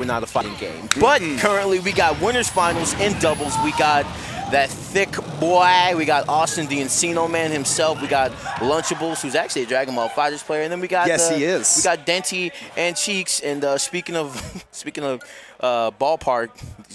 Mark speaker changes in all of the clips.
Speaker 1: we're not a fighting game. But currently we got winners finals in doubles. We got that thick boy. We got Awestin, the Encino man himself. We got Lunchables, who's actually a Dragon Ball FighterZ player, and then we got
Speaker 2: he is.
Speaker 1: We got Denti and Cheeks. And speaking of ballpark,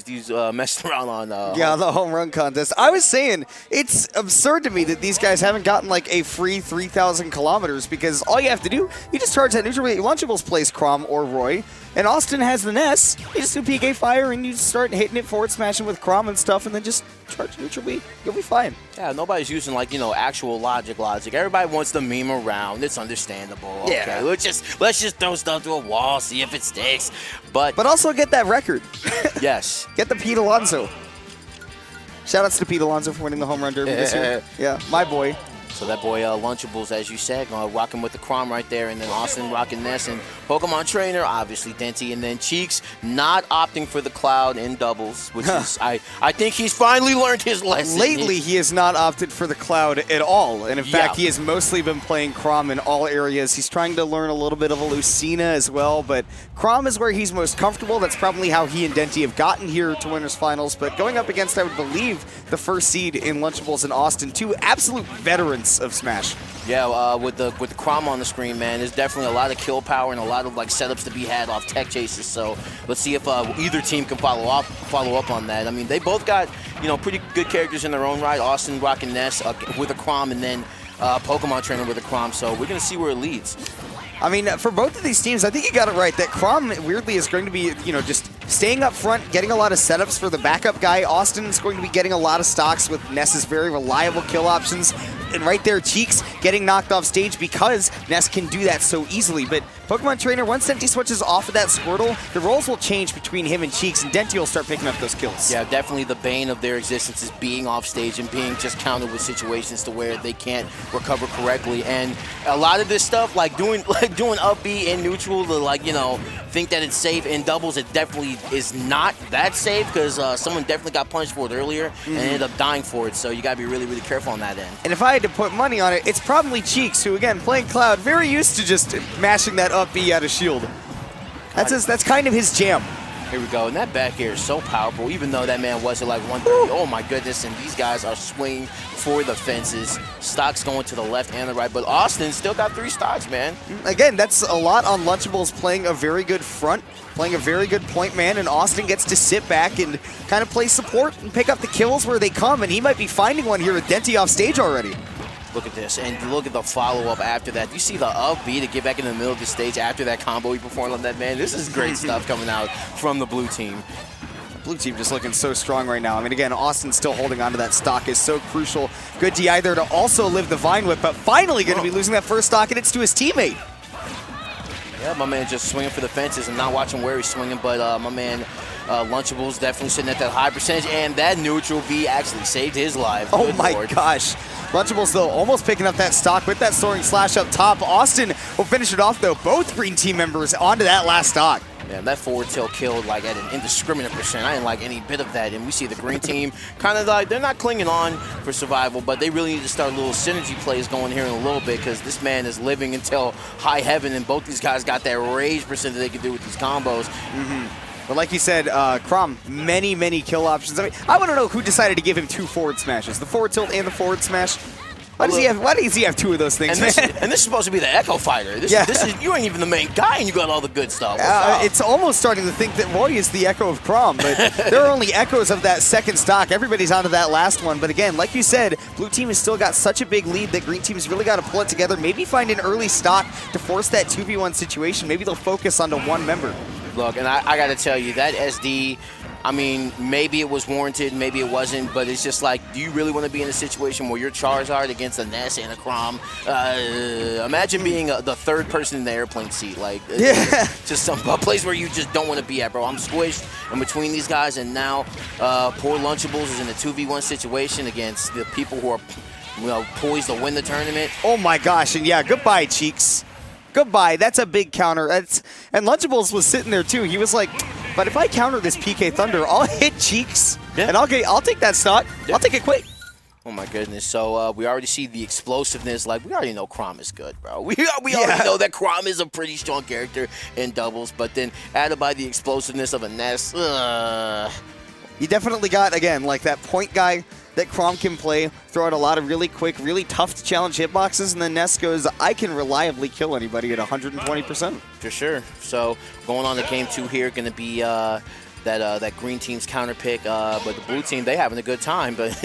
Speaker 1: these messing around on
Speaker 2: the home run contest. I was saying it's absurd to me that these guys haven't gotten like a free 3,000 kilometers because all you have to do, you just charge that neutral. Lunchables plays Crom or Roy. And Awestin has the Ness. You just do PK fire and you just start hitting it forward smashing with Crom and stuff, and then just charge neutral B. You'll be fine.
Speaker 1: Yeah, nobody's using like actual logic. Everybody wants to meme around. It's understandable. Okay,
Speaker 2: yeah.
Speaker 1: let's just throw stuff to a wall, see if it sticks. But
Speaker 2: also get that record.
Speaker 1: Yes.
Speaker 2: Get the Pete Alonso. Shoutouts to Pete Alonso for winning the home run derby this year. Yeah, my boy.
Speaker 1: So that boy Lunchables, as you said, rocking with the Crom right there, and then Awestin rocking Ness, and Pokemon Trainer, obviously Denti, and then Cheeks not opting for the Cloud in doubles, which is, I think he's finally learned his lesson.
Speaker 2: Lately, he has not opted for the Cloud at all, and in fact, he has mostly been playing Crom in all areas. He's trying to learn a little bit of a Lucina as well, but Crom is where he's most comfortable. That's probably how he and Denti have gotten here to winners finals, but going up against, I would believe, the first seed in Lunchables and Awestin, two absolute veterans of Smash.
Speaker 1: Yeah, with the Crom on the screen, man, there's definitely a lot of kill power and a lot of setups to be had off tech chases. So let's see if either team can follow up on that. I mean, they both got pretty good characters in their own right. Awestin rocking Ness with a Crom, and then Pokemon Trainer with a Crom. So we're gonna see where it leads.
Speaker 2: I mean, for both of these teams, I think you got it right. That Crom, weirdly, is going to be, just staying up front, getting a lot of setups for the backup guy. Awestin is going to be getting a lot of stocks with Ness's very reliable kill options. And right there, Cheeks getting knocked off stage because Ness can do that so easily. But Pokemon Trainer, once Denti switches off of that Squirtle, the roles will change between him and Cheeks, and Denti will start picking up those kills.
Speaker 1: Yeah, definitely the bane of their existence is being off stage and being just countered with situations to where they can't recover correctly. And a lot of this stuff, doing up B in neutral to think that it's safe in doubles, it definitely is not that safe because someone definitely got punished for it earlier and ended up dying for it. So you gotta be really, really careful on that end.
Speaker 2: And if I had to put money on it, it's probably Cheeks, who again, playing Cloud, very used to just mashing that up B out of shield. That's kind of his jam.
Speaker 1: Here we go, and that back air is so powerful, even though that man was at 130. Oh my goodness, and these guys are swinging for the fences. Stocks going to the left and the right, but Awestin still got 3 stocks, man.
Speaker 2: Again, that's a lot on Lunchables playing a very good front, playing a very good point man, and Awestin gets to sit back and kind of play support and pick up the kills where they come, and he might be finding one here with Denti off stage already.
Speaker 1: Look at this, and look at the follow-up after that. You see the up B to get back in the middle of the stage after that combo he performed on that man. This is great stuff coming out from the blue team.
Speaker 2: Blue team just looking so strong right now. I mean, again, Awestin still holding on to that stock is so crucial. Good DI there to also live the Vine Whip, but finally going to be losing that first stock, and it's to his teammate.
Speaker 1: Yeah, my man just swinging for the fences and not watching where he's swinging, but my man Lunchables definitely sitting at that high percentage, and that neutral B actually saved his life.
Speaker 2: Oh
Speaker 1: Good
Speaker 2: my
Speaker 1: Lord.
Speaker 2: gosh. Lunchables, though, almost picking up that stock with that soaring slash up top. Awestin will finish it off, though. Both green team members onto that last stock.
Speaker 1: Yeah, that forward tilt killed at an indiscriminate percent. I didn't like any bit of that. And we see the green team kind of they're not clinging on for survival, but they really need to start little synergy plays going here in a little bit because this man is living until high heaven, and both these guys got that rage percent that they can do with these combos.
Speaker 2: But like you said, Crom, many kill options. I mean, I want to know who decided to give him 2 forward smashes, the forward tilt and the forward smash. Why does he have 2 of those things,
Speaker 1: and
Speaker 2: man?
Speaker 1: This is supposed to be the Echo Fighter. This is you ain't even the main guy, and you got all the good stuff.
Speaker 2: It's almost starting to think that Roy is the Echo of Crom, but there are only echoes of that second stock. Everybody's onto that last one. But again, like you said, blue team has still got such a big lead that green team's really got to pull it together. Maybe find an early stock to force that 2v1 situation. Maybe they'll focus onto one member.
Speaker 1: Look, and I got to tell you, that SD, I mean, maybe it was warranted, maybe it wasn't, but it's just do you really want to be in a situation where you're Charizard against a Ness and a Crom? Imagine being the 3rd person in the airplane seat. Just a place where you just don't want to be at, bro. I'm squished in between these guys, and now poor Lunchables is in a 2v1 situation against the people who are poised to win the tournament.
Speaker 2: Oh my gosh, and yeah, goodbye, Cheeks. Goodbye. That's a big counter. And Lunchables was sitting there too. He was like, but if I counter this PK Thunder, I'll hit Cheeks, and I'll take that stock. I'll take it quick.
Speaker 1: Oh my goodness! So we already see the explosiveness. Like we already know Chrom is good, bro. We already know that Chrom is a pretty strong character in doubles. But then added by the explosiveness of a Ness,
Speaker 2: you definitely got again like that point guy that Chrom can play, throw out a lot of really quick, really tough to challenge hitboxes, and then Ness goes, I can reliably kill anybody at 120%.
Speaker 1: For sure. So going on to game 2 here, going to be that green team's counter pick, but the blue team, they having a good time. But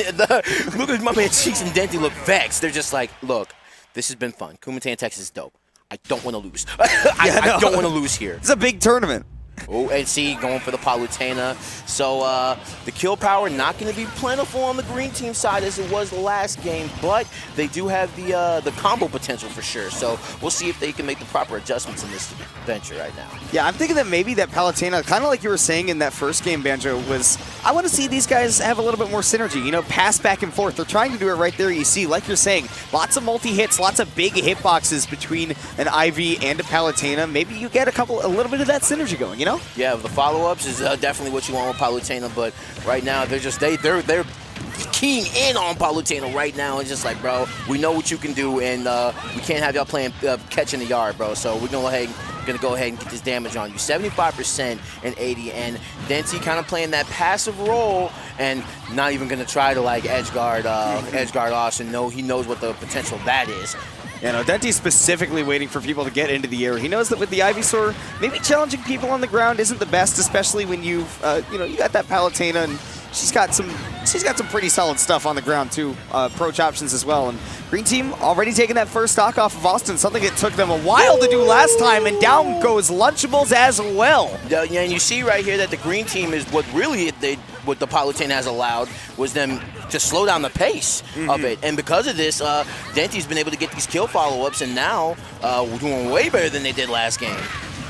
Speaker 1: look at my man Cheeks and Denti look vexed. They're just like, look, this has been fun. Kumite and Texas is dope. I don't want to lose. I don't want to lose here.
Speaker 2: It's a big tournament.
Speaker 1: Oh, and see, going for the Palutena. So the kill power not going to be plentiful on the green team side as it was the last game, but they do have the combo potential for sure. So we'll see if they can make the proper adjustments in this venture right now.
Speaker 2: Yeah, I'm thinking that maybe that Palutena, kind of like you were saying in that first game, Banjo, was I want to see these guys have a little bit more synergy, you know, pass back and forth. They're trying to do it right there. You see, like you're saying, lots of multi-hits, lots of big hitboxes between an Ivy and a Palutena. Maybe you get a little bit of that synergy going, you know?
Speaker 1: Yeah, the follow-ups is definitely what you want with Palutena, but right now they're just they're keying in on Palutena right now. It's just like, bro, we know what you can do, and we can't have y'all playing catch in the yard, bro. So we're gonna go ahead and get this damage on you. 75% and 80, and Denti kind of playing that passive role and not even gonna try to like edge guard Awestin. No, he knows what the potential that is.
Speaker 2: You know, Denti's specifically waiting for people to get into the air. He knows that with the Ivysaur, maybe challenging people on the ground isn't the best, especially when you got that Palutena, and she's got some pretty solid stuff on the ground too, approach options as well. And green team already taking that first stock off of Awestin, something it took them a while to do last time, and down goes Lunchables as well.
Speaker 1: Yeah, and you see right here that the green team is what the Palutena has allowed was them to slow down the pace of it. And because of this, Denti's been able to get these kill follow-ups, and now we're doing way better than they did last game.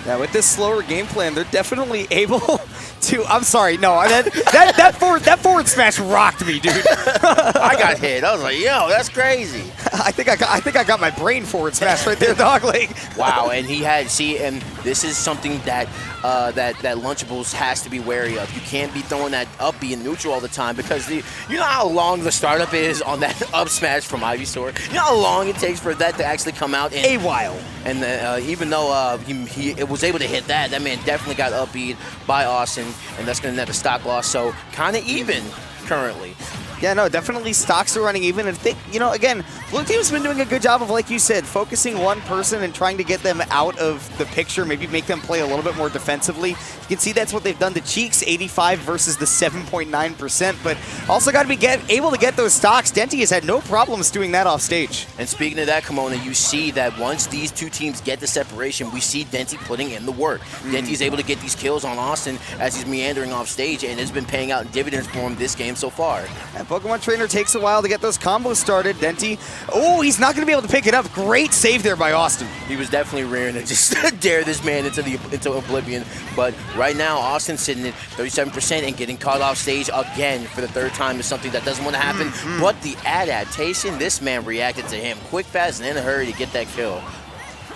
Speaker 2: Yeah, with this slower game plan, they're definitely able to. I'm sorry, no, that forward smash rocked me, dude.
Speaker 1: I got hit. I was like, yo, that's crazy.
Speaker 2: I think I got my brain forward smash right there, dog leg.
Speaker 1: Wow, and and this is something that that Lunchables has to be wary of. You can't be throwing that up B in neutral all the time, because you know how long the startup is on that up smash from Ivysaur? You know how long it takes for that to actually come out?
Speaker 2: A while.
Speaker 1: And even though he was able to hit that man definitely got up B'd by Awestin, and that's going to net a stock loss. So kind of even currently.
Speaker 2: Yeah, no, definitely stocks are running even. If they, again, blue team's been doing a good job of, like you said, focusing one person and trying to get them out of the picture, maybe make them play a little bit more defensively. You can see that's what they've done to Cheeks, 85 versus the 7.9%, but also got to be able to get those stocks. Denti has had no problems doing that off stage.
Speaker 1: And speaking of that, Kimona, you see that once these two teams get the separation, we see Denti putting in the work. Denti's able to get these kills on Awestin as he's meandering off stage, and it's been paying out dividends for him this game so far.
Speaker 2: And Pokemon Trainer takes a while to get those combos started. Denti, oh, he's not going to be able to pick it up. Great save there by Awestin.
Speaker 1: He was definitely rearing to just dare this man into oblivion. But right now, Austin's sitting at 37% and getting caught off stage again for the third time is something that doesn't want to happen. But the adaptation, this man reacted to him quick, fast, and in a hurry to get that kill.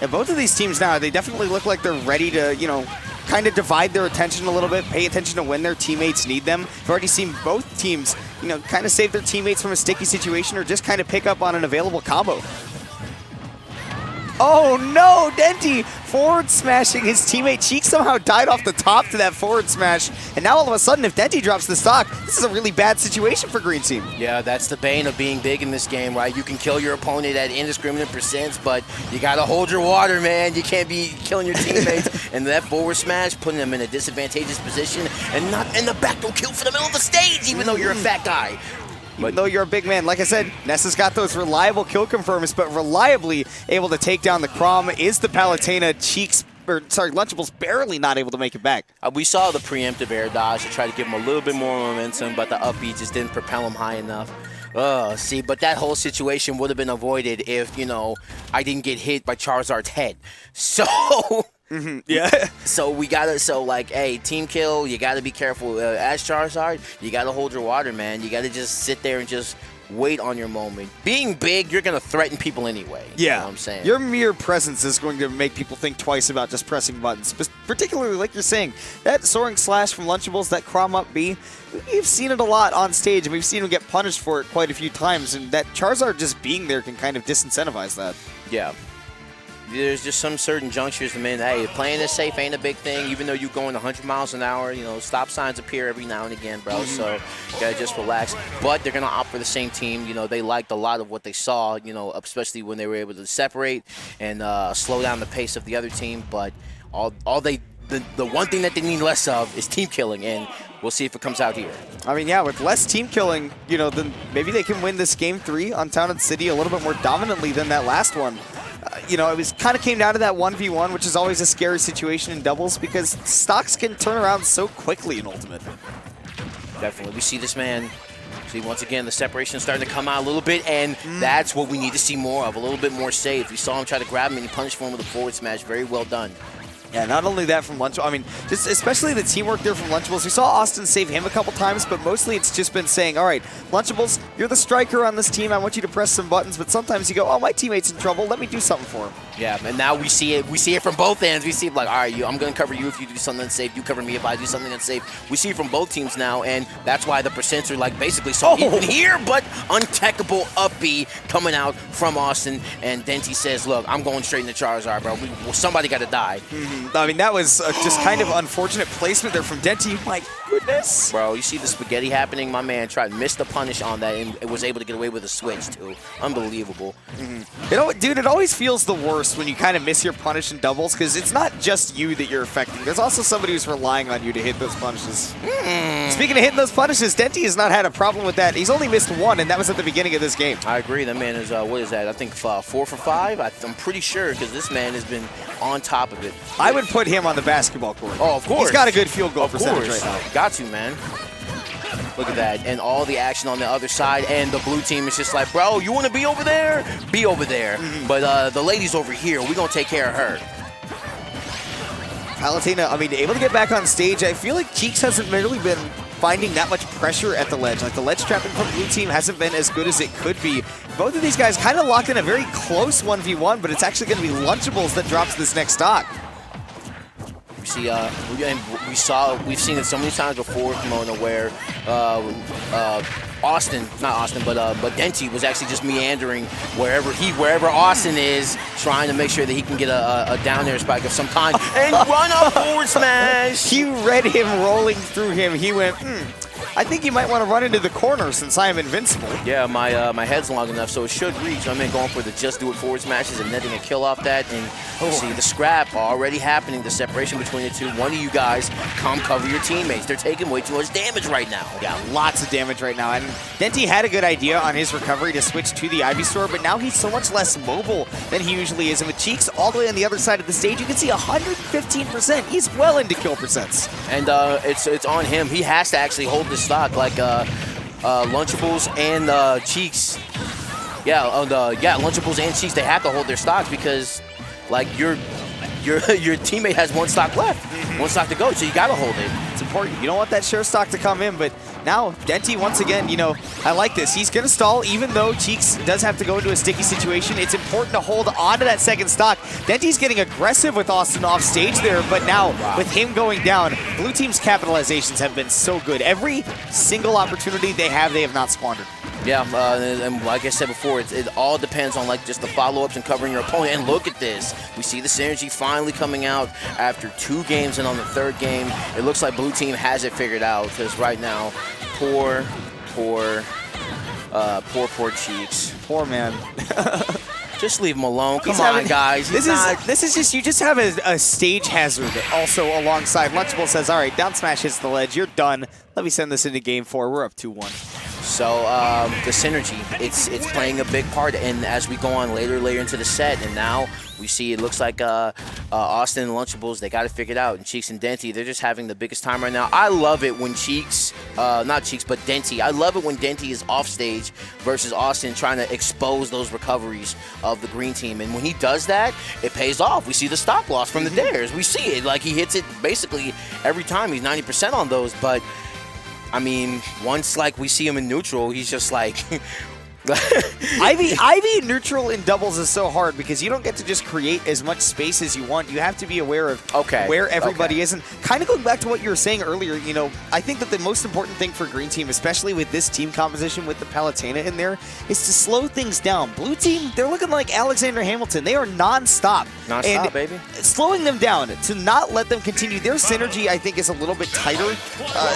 Speaker 2: Yeah, both of these teams now, they definitely look like they're ready to, kind of divide their attention a little bit, pay attention to when their teammates need them. We've already seen both teams, kind of save their teammates from a sticky situation or just kind of pick up on an available combo. Oh no, Denti forward smashing his teammate. Cheek somehow died off the top to that forward smash. And now all of a sudden, if Denti drops the stock, this is a really bad situation for green team.
Speaker 1: Yeah, that's the bane of being big in this game, right? You can kill your opponent at indiscriminate percents, but you gotta hold your water, man. You can't be killing your teammates. And that forward smash, putting them in a disadvantageous position, and not in the backdoor kill for the middle of the stage, even though you're a fat guy.
Speaker 2: Even though you're a big man, like I said, Nessa's got those reliable kill confirms, but reliably able to take down the Chrom is the Palutena. Lunchables barely not able to make it back.
Speaker 1: We saw the preemptive air dodge to try to give him a little bit more momentum, but the up B just didn't propel him high enough. But that whole situation would have been avoided if, I didn't get hit by Charizard's head. So...
Speaker 2: Yeah.
Speaker 1: So hey, team kill, you gotta be careful. As Charizard, you gotta hold your water, man. You gotta just sit there and just wait on your moment. Being big, you're going to threaten people anyway.
Speaker 2: Yeah.
Speaker 1: You know what I'm saying?
Speaker 2: Your mere presence is going to make people think twice about just pressing buttons. Particularly, like you're saying, that soaring slash from Lunchables, that Crom up B, we've seen it a lot on stage, and we've seen him get punished for it quite a few times, and that Charizard just being there can kind of disincentivize that.
Speaker 1: Yeah. There's just some certain junctures, man, hey, playing this safe ain't a big thing, even though you're going 100 miles an hour. You know, stop signs appear every now and again, bro, so you gotta just relax. But they're gonna opt for the same team. You know, they liked a lot of what they saw, you know, especially when they were able to separate and slow down the pace of the other team. But the one thing that they need less of is team killing, and we'll see if it comes out here.
Speaker 2: I mean, yeah, with less team killing, you know, then maybe they can win this Game 3 on Town and City a little bit more dominantly than that last one. You know, it was kind of came down to that 1v1, which is always a scary situation in doubles because stocks can turn around so quickly in Ultimate.
Speaker 1: Definitely. We see this man. See, once again, the separation starting to come out a little bit, and that's what we need to see more of, a little bit more safe. We saw him try to grab him, and he punished for him with a forward smash. Very well done.
Speaker 2: Yeah, not only that from Lunchables, I mean, just especially the teamwork there from Lunchables. We saw Awestin save him a couple times, but mostly it's just been saying, all right, Lunchables, you're the striker on this team. I want you to press some buttons, but sometimes you go, oh, my teammate's in trouble. Let me do something for him. Yeah,
Speaker 1: and now we see it. We see it from both ends. We see it like, all right, I'm going to cover you if you do something unsafe. You cover me if I do something unsafe. We see it from both teams now, and that's why the percents are like basically so even here, but untechable up B coming out from Awestin. And Denti says, look, I'm going straight into Charizard, bro. Somebody got to die.
Speaker 2: I mean, that was just kind of unfortunate placement there from Denti. My goodness.
Speaker 1: Bro, you see the spaghetti happening? My man tried to miss the punish on that and was able to get away with a switch, too. Unbelievable.
Speaker 2: You know what, dude, it always feels the worst when you kind of miss your punish in doubles because it's not just you that you're affecting. There's also somebody who's relying on you to hit those punishes. Speaking of hitting those punishes, Denti has not had a problem with that. He's only missed one, and that was at the beginning of this game.
Speaker 1: I agree. That man is, what is that? I think 4 for 5? I'm pretty sure because this man has been on top of it.
Speaker 2: I would put him on the basketball court.
Speaker 1: Oh, of course.
Speaker 2: He's got a good field goal percentage right now.
Speaker 1: Got to, man. Look at that. And all the action on the other side. And the blue team is just like, bro, you want to be over there? Be over there. But the lady's over here. We're going to take care of her.
Speaker 2: Palutena, I mean, able to get back on stage. I feel like KiTX hasn't really been finding that much pressure at the ledge. Like, the ledge trapping from blue team hasn't been as good as it could be. Both of these guys kind of locked in a very close 1v1, but it's actually going to be Lunchables that drops this next stock.
Speaker 1: See, we've seen it so many times before, Kimona, where but Denti was actually just meandering wherever Awestin is, trying to make sure that he can get a down air spike of some kind and run up forward smash.
Speaker 2: He read him rolling through him. He went, I think you might want to run into the corner since I am invincible.
Speaker 1: Yeah, my head's long enough, so it should reach. I'm going for the just do it forward smashes and netting a kill off that. And you see the scrap already happening, the separation between the two. One of you guys come cover your teammates. They're taking way too much damage right now.
Speaker 2: Yeah, lots of damage right now. And Denti had a good idea on his recovery to switch to the Ivysaur, but now he's so much less mobile than he usually is. And with KiTX all the way on the other side of the stage, you can see 115%. He's well into kill percents.
Speaker 1: And it's on him. He has to actually hold this stock like Lunchables and KiTX. Lunchables and KiTX, they have to hold their stocks because like your teammate has one stock left, one stock to go, so you got to hold it.
Speaker 2: It's important. You don't want that share stock to come in, but now Denti, once again, you know, I like this. He's going to stall, even though KiTX does have to go into a sticky situation. It's important to hold on to that second stock. Denti's getting aggressive with Awestin off stage there, but now with him going down, blue team's capitalizations have been so good. Every single opportunity they have not squandered.
Speaker 1: Yeah, and like I said before, it all depends on like just the follow-ups and covering your opponent. And look at this. We see the synergy finally coming out after 2 games, and on the 3rd game, it looks like blue team has it figured out because right now, poor KiTX.
Speaker 2: Poor man.
Speaker 1: Just leave him alone. Come on, guys.
Speaker 2: This is just, you just have a stage hazard also alongside. Lunchable says, all right, down smash hits the ledge. You're done. Let me send this into game 4. We're up 2-1.
Speaker 1: So the synergy, it's playing a big part, and as we go on later into the set, and now we see it looks like Awestin and Lunchables, they got it figured out, and KiTX and Denti, they're just having the biggest time right now. I love it when KiTX, not KiTX, but Denti, I love it when Denti is off stage versus Awestin trying to expose those recoveries of the green team, and when he does that, it pays off. We see the stop loss from the dares. We see it, like he hits it basically every time. He's 90% on those, but I mean, once like we see him in neutral, he's just like,
Speaker 2: Ivy neutral in doubles is so hard because you don't get to just create as much space as you want. You have to be aware of where everybody is. And kind of going back to what you were saying earlier, you know, I think that the most important thing for Green Team, especially with this team composition with the Palutena in there, is to slow things down. Blue Team, they're looking like Alexander Hamilton. They are non-stop.
Speaker 1: Non-stop, baby.
Speaker 2: Slowing them down, to not let them continue. Their synergy, I think, is a little bit tighter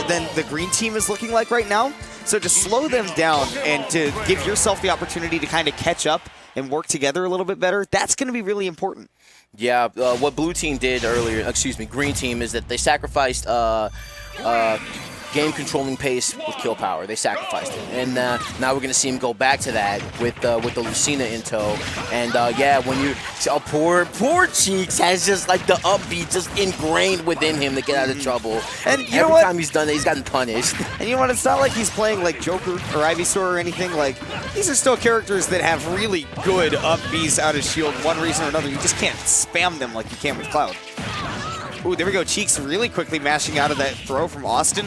Speaker 2: than the Green Team is looking like right now. So to slow them down and to give yourself the opportunity to kind of catch up and work together a little bit better, that's going to be really important.
Speaker 1: Yeah, what Blue Team did earlier, Green Team, is that they sacrificed game controlling pace with kill power. They sacrificed it, and now we're gonna see him go back to that with the Lucina in tow. And yeah, when you poor Cheeks has just like the upbeat just ingrained within him to get out of trouble. And you know what? Every time he's done that, he's gotten punished.
Speaker 2: And you know what? It's not like he's playing like Joker or Ivysaur or anything. Like, these are still characters that have really good up Bs out of shield. One reason or another, you just can't spam them like you can with Cloud. Ooh, there we go. Cheeks really quickly mashing out of that throw from Awestin.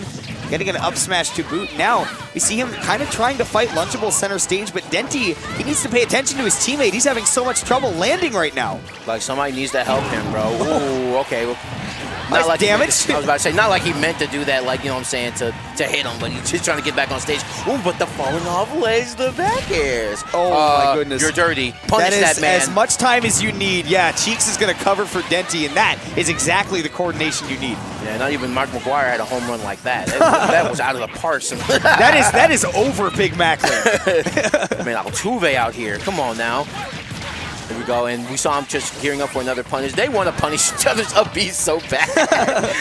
Speaker 2: Getting an up smash to boot. Now, we see him kind of trying to fight Lunchables center stage, but Denti, he needs to pay attention to his teammate. He's having so much trouble landing right now.
Speaker 1: Like, somebody needs to help him, bro. Ooh, okay. Well,
Speaker 2: nice
Speaker 1: like
Speaker 2: damage.
Speaker 1: I was about to say, not like he meant to do that, like, you know what I'm saying, to hit him, but he's just trying to get back on stage. Ooh, but the falling off ledge, the back airs.
Speaker 2: Oh, my goodness.
Speaker 1: You're dirty. Punish that man.
Speaker 2: As much time as you need. Yeah, Cheeks is going to cover for Denti, and that is exactly the coordination you need.
Speaker 1: Yeah, not even Mark McGuire had a home run like that. That was out of the park.
Speaker 2: that is over Big Mac there.
Speaker 1: Man, Altuve out here. Come on now. There we go, and we saw him just gearing up for another punish. They want to punish each other's up Bs so bad.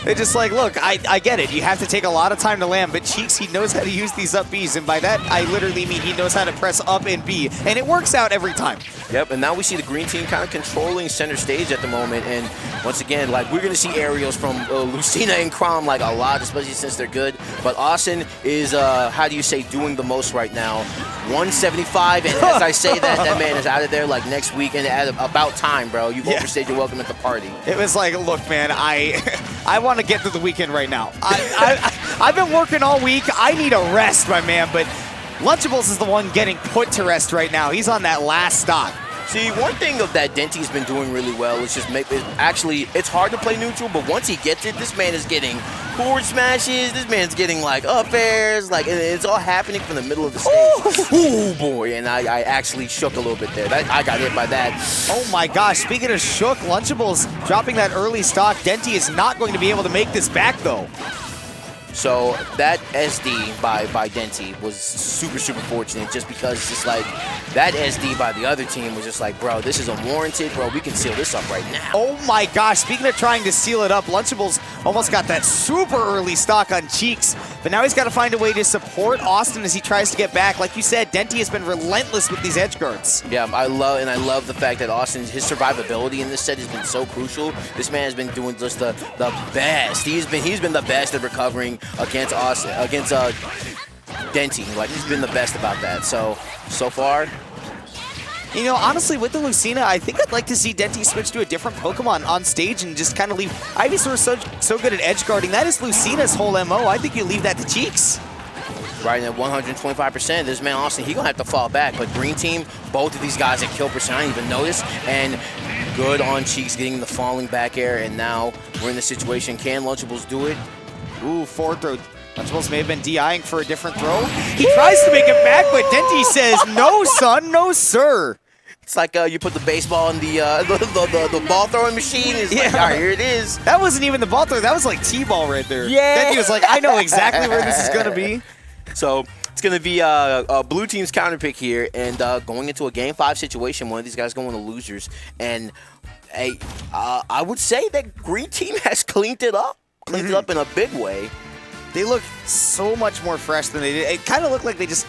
Speaker 2: They're just like, look, I get it. You have to take a lot of time to land, but Cheeks, he knows how to use these up Bs, and by that, I literally mean he knows how to press up and B, and it works out every time.
Speaker 1: Yep, and now we see the Green Team kind of controlling center stage at the moment, and once again, like, we're going to see aerials from Lucina and Chrom, like, a lot, especially since they're good, but Awestin is, how do you say, doing the most right now. 175, and as I say that, that man is out of there, like, next week, and at about time, bro. You've overstayed your welcome at the party.
Speaker 2: It was like, look, man, I want to get through the weekend right now. I've been working all week. I need a rest, my man, but Lunchables is the one getting put to rest right now. He's on that last stock.
Speaker 1: See, one thing of that Denti's been doing really well is just it's hard to play neutral, but once he gets it, this man is getting forward smashes, this man's getting like up airs, like it's all happening from the middle of the stage. Ooh, boy, and I actually shook a little bit there. I got hit by that.
Speaker 2: Oh my gosh, speaking of shook, Lunchables dropping that early stock. Denti is not going to be able to make this back though.
Speaker 1: So that SD by Denti was super, super fortunate just because it's just like that SD by the other team was just like, bro, this is unwarranted, bro. We can seal this up right now.
Speaker 2: Oh my gosh, speaking of trying to seal it up, Lunchables almost got that super early stock on Cheeks, but now he's got to find a way to support Awestin as he tries to get back. Like you said, Denti has been relentless with these edge guards.
Speaker 1: Yeah, I love the fact that Awestin's his survivability in this set has been so crucial. This man has been doing just the best. He's been the best at recovering against Denti. Like, he's been the best about that. So far.
Speaker 2: You know, honestly, with the Lucina, I think I'd like to see Denti switch to a different Pokemon on stage and just kind of leave. Ivysaur so good at edge guarding. That is Lucina's whole MO. I think you leave that to Cheeks.
Speaker 1: Right at 125%, this man Awestin, he's going to have to fall back. But Green Team, both of these guys at kill percent, I didn't even notice. And good on Cheeks getting the falling back air. And now we're in the situation. Can Lunchables do it?
Speaker 2: Ooh, forward throw. Lunchables may have been DIing for a different throw. He tries to make it back, but Denti says, no, son, no, sir.
Speaker 1: It's like you put the baseball in the ball throwing machine. It's like, all right, here it is.
Speaker 2: That wasn't even the ball throw. That was like T-ball right there. Yeah. Denti was like, I know exactly where this is going to be.
Speaker 1: So it's going to be a Blue Team's counter pick here, and going into a Game 5 situation, one of these guys going to losers. And I would say that Green Team has cleaned it up. Cleaned it up in a big way.
Speaker 2: They look so much more fresh than they did. It kind of looked like they just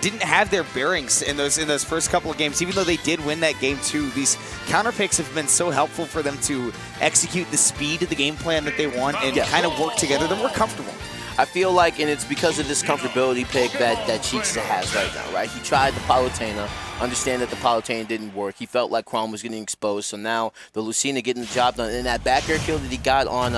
Speaker 2: didn't have their bearings in those first couple of games. Even though they did win that game 2, these counter picks have been so helpful for them to execute the speed of the game plan that they want and kind of work together. They're more comfortable.
Speaker 1: I feel like, and it's because of this comfortability pick that Cheeks has right now, right? He tried the Palutena, understand that the Palutena didn't work. He felt like Chrom was getting exposed, so now the Lucina getting the job done. And that back air kill that he got on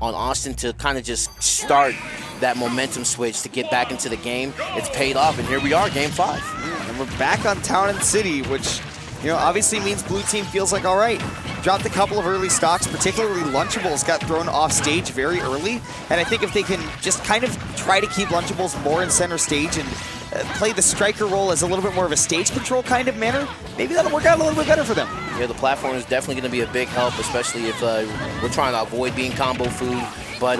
Speaker 1: Awestin to kind of just start that momentum switch to get back into the game, it's paid off, and here we are, Game 5.
Speaker 2: and we're back on Town and City, which, you know, obviously means blue team feels like, all right, dropped a couple of early stocks, particularly Lunchables got thrown off stage very early, and I think if they can just kind of try to keep Lunchables more in center stage and play the striker role as a little bit more of a stage control kind of manner, maybe that'll work out a little bit better for them.
Speaker 1: Yeah, the platform is definitely going to be a big help, especially if we're trying to avoid being combo food. But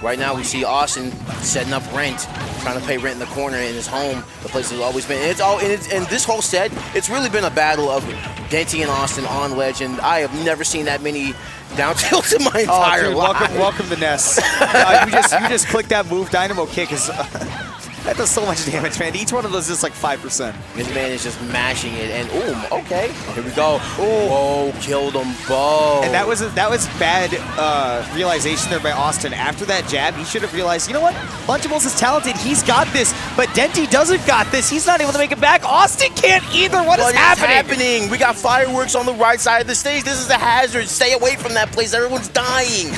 Speaker 1: right now we see Awestin setting up rent, trying to pay rent in the corner in his home. The place has always been. And this whole set, it's really been a battle of Denti and Awestin on ledge, and I have never seen that many down tilts in my entire life.
Speaker 2: Welcome to Ness. You just click that move. Dynamo kick is. That does so much damage, man. Each one of those is like 5%.
Speaker 1: This man is just mashing it, and ooh, okay, here we go. Oh, killed them both.
Speaker 2: And that was bad realization there by Awestin. After that jab, he should have realized, you know what? Lunchables is talented. He's got this, but Denti doesn't got this. He's not able to make it back. Austin can't either. What is happening?
Speaker 1: We got fireworks on the right side of the stage. This is a hazard. Stay away from that place. Everyone's dying.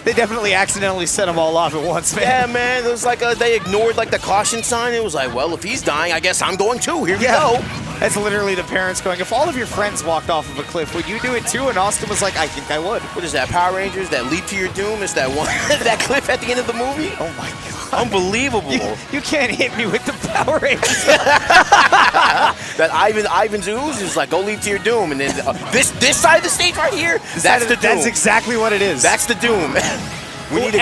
Speaker 2: They definitely accidentally set them all off at once, man.
Speaker 1: Yeah, man. It was like they ignored like the caution sign. It was like, well, if he's dying, I guess I'm going too. Here we go.
Speaker 2: That's literally the parents going, if all of your friends walked off of a cliff, would you do it too? And Awestin was like, I think I would.
Speaker 1: What is that, Power Rangers? That leap to your doom? Is that one that cliff at the end of the movie?
Speaker 2: Oh my god.
Speaker 1: Unbelievable.
Speaker 2: You can't hit me with the Power Rangers.
Speaker 1: That Ivan's ooze is like, go leap to your doom. And then this side of the stage right here, that's the doom.
Speaker 2: That's exactly what it is.
Speaker 1: That's the doom. We need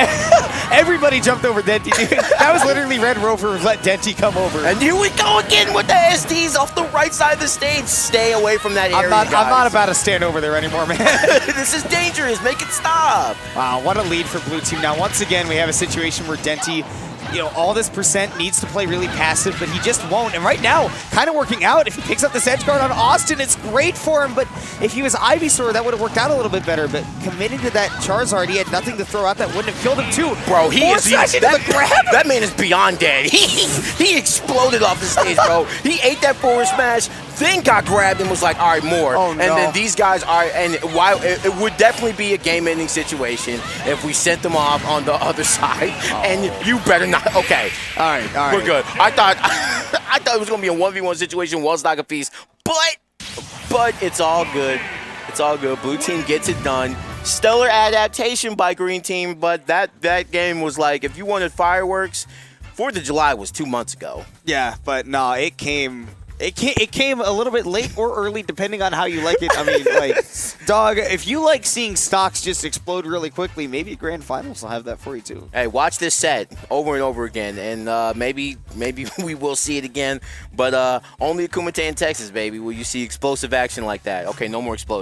Speaker 2: Everybody jumped over Denti, dude. That was literally Red Rover let Denti come over.
Speaker 1: And here we go again with the SDs off the right side of the stage. Stay away from that area,
Speaker 2: I'm not about to stand over there anymore, man.
Speaker 1: This is dangerous. Make it stop.
Speaker 2: Wow, what a lead for blue team. Now, once again, we have a situation where Denti, you know, all this percent needs to play really passive, but he just won't. And right now, kind of working out. If he picks up this edge guard on Awestin, it's great for him. But if he was Ivysaur, that would have worked out a little bit better. But committing to that Charizard, he had nothing to throw out that wouldn't have killed him too.
Speaker 1: Bro, that man is beyond dead. He exploded off the stage, bro. He ate that forward smash, then got grabbed and was like, all right, more.
Speaker 2: Oh, no.
Speaker 1: And then these guys are, and while it would definitely be a game-ending situation if we sent them off on the other side. And you better not. Okay.
Speaker 2: All right.
Speaker 1: We're good. I thought it was going to be a 1v1 situation, was like a piece, but it's all good. It's all good. Blue team gets it done. Stellar adaptation by green team, but that game was like, if you wanted fireworks, 4th of July was 2 months ago.
Speaker 2: Yeah, but no, it came a little bit late or early, depending on how you like it. I mean, like, dog, if you like seeing stocks just explode really quickly, maybe Grand Finals will have that for you too.
Speaker 1: Hey, watch this set over and over again, and maybe we will see it again, but only at Kumite in Texas, baby, will you see explosive action like that. Okay, no more explosions.